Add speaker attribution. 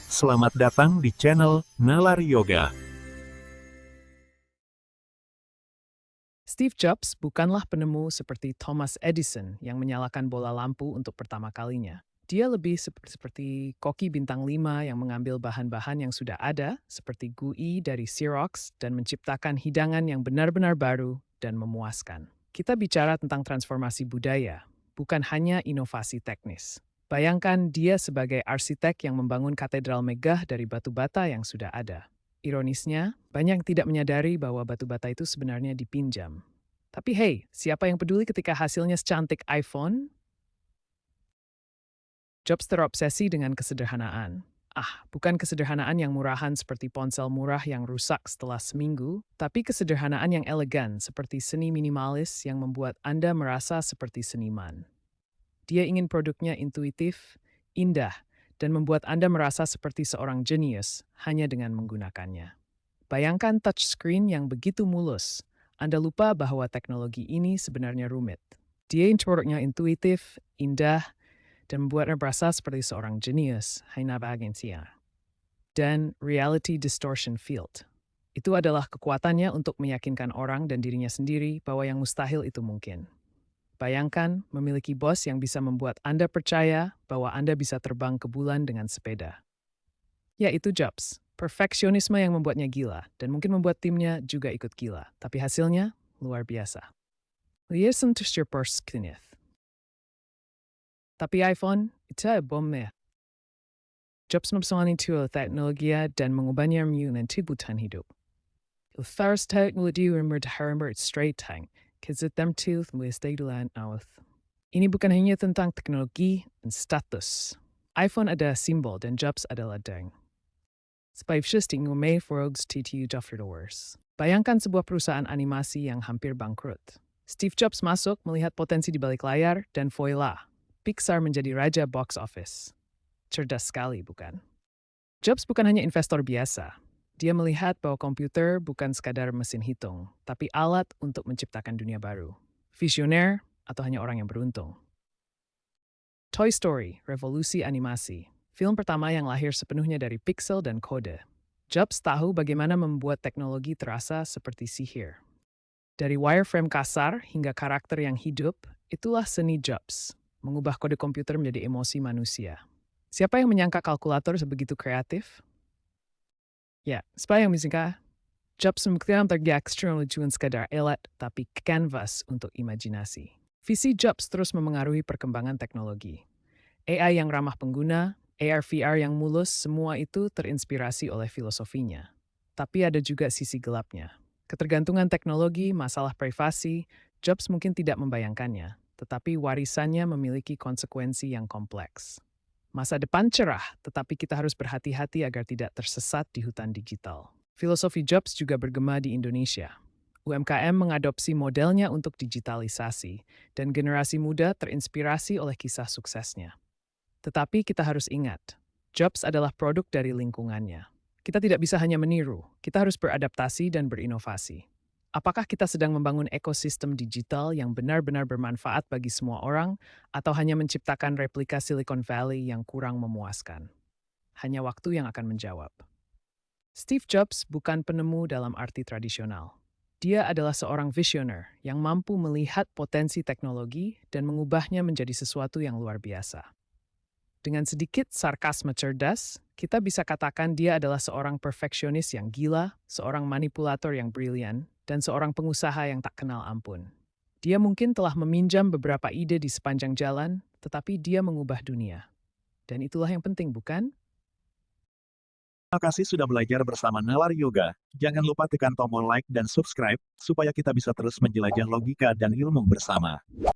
Speaker 1: Selamat datang di channel Nalar Yoga.
Speaker 2: Steve Jobs bukanlah penemu seperti Thomas Edison yang menyalakan bola lampu untuk pertama kalinya. Dia lebih seperti koki bintang 5 yang mengambil bahan-bahan yang sudah ada, seperti GUI dari Xerox, dan menciptakan hidangan yang benar-benar baru dan memuaskan. Kita bicara tentang transformasi budaya, bukan hanya inovasi teknis. Bayangkan dia sebagai arsitek yang membangun katedral megah dari batu bata yang sudah ada. Ironisnya, banyak yang tidak menyadari bahwa batu bata itu sebenarnya dipinjam. Tapi hey, siapa yang peduli ketika hasilnya secantik iPhone? Jobs terobsesi dengan kesederhanaan. Bukan kesederhanaan yang murahan seperti ponsel murah yang rusak setelah seminggu, tapi kesederhanaan yang elegan seperti seni minimalis yang membuat Anda merasa seperti seniman. Dia ingin produknya intuitif, indah, dan membuat Anda merasa seperti seorang jenius hanya dengan menggunakannya. Bayangkan touchscreen yang begitu mulus. Anda lupa bahwa teknologi ini sebenarnya rumit. Dia ingin produknya intuitif, indah, dan membuat Anda merasa seperti seorang jenius hanya bagian siang. Dan reality distortion field. Itu adalah kekuatannya untuk meyakinkan orang dan dirinya sendiri bahwa yang mustahil itu mungkin. Bayangkan memiliki bos yang bisa membuat Anda percaya bahwa Anda bisa terbang ke bulan dengan sepeda. Ya, itu Jobs. Perfeksionisme yang membuatnya gila, dan mungkin membuat timnya juga ikut gila. Tapi hasilnya luar biasa. Liaison to your persknith. Tapi iPhone, itu bomnya. Jobs mempersoalkan teknologi dan mengubahnya menjadi kebutuhan hidup. First teknologi yang berharga straight time. Ini bukan hanya tentang teknologi dan status. iPhone adalah simbol dan Jobs adalah deng. Bayangkan sebuah perusahaan animasi yang hampir bangkrut. Steve Jobs masuk melihat potensi di balik layar dan voila, Pixar menjadi raja box office. Cerdas sekali, bukan? Jobs bukan hanya investor biasa. Dia melihat bahwa komputer bukan sekadar mesin hitung, tapi alat untuk menciptakan dunia baru. Visioner atau hanya orang yang beruntung. Toy Story, revolusi animasi. Film pertama yang lahir sepenuhnya dari pixel dan kode. Jobs tahu bagaimana membuat teknologi terasa seperti sihir. Dari wireframe kasar hingga karakter yang hidup, itulah seni Jobs. Mengubah kode komputer menjadi emosi manusia. Siapa yang menyangka kalkulator sebegitu kreatif? Ya, supaya yang bisa, Jobs membuktikan eksternal lucuan sekadar alat, tapi canvas untuk imajinasi. Visi Jobs terus memengaruhi perkembangan teknologi. AI yang ramah pengguna, AR/VR yang mulus, semua itu terinspirasi oleh filosofinya. Tapi ada juga sisi gelapnya. Ketergantungan teknologi, masalah privasi, Jobs mungkin tidak membayangkannya, tetapi warisannya memiliki konsekuensi yang kompleks. Masa depan cerah, tetapi kita harus berhati-hati agar tidak tersesat di hutan digital. Filosofi Jobs juga bergema di Indonesia. UMKM mengadopsi modelnya untuk digitalisasi, dan generasi muda terinspirasi oleh kisah suksesnya. Tetapi kita harus ingat, Jobs adalah produk dari lingkungannya. Kita tidak bisa hanya meniru, kita harus beradaptasi dan berinovasi. Apakah kita sedang membangun ekosistem digital yang benar-benar bermanfaat bagi semua orang, atau hanya menciptakan replika Silicon Valley yang kurang memuaskan? Hanya waktu yang akan menjawab. Steve Jobs bukan penemu dalam arti tradisional. Dia adalah seorang visioner yang mampu melihat potensi teknologi dan mengubahnya menjadi sesuatu yang luar biasa. Dengan sedikit sarkasme cerdas, kita bisa katakan dia adalah seorang perfeksionis yang gila, seorang manipulator yang brilian, dan seorang pengusaha yang tak kenal ampun. Dia mungkin telah meminjam beberapa ide di sepanjang jalan, tetapi dia mengubah dunia. Dan itulah yang penting, bukan?
Speaker 1: Terima kasih sudah belajar bersama Nalar Yoga. Jangan lupa tekan tombol like dan subscribe, supaya kita bisa terus menjelajah logika dan ilmu bersama.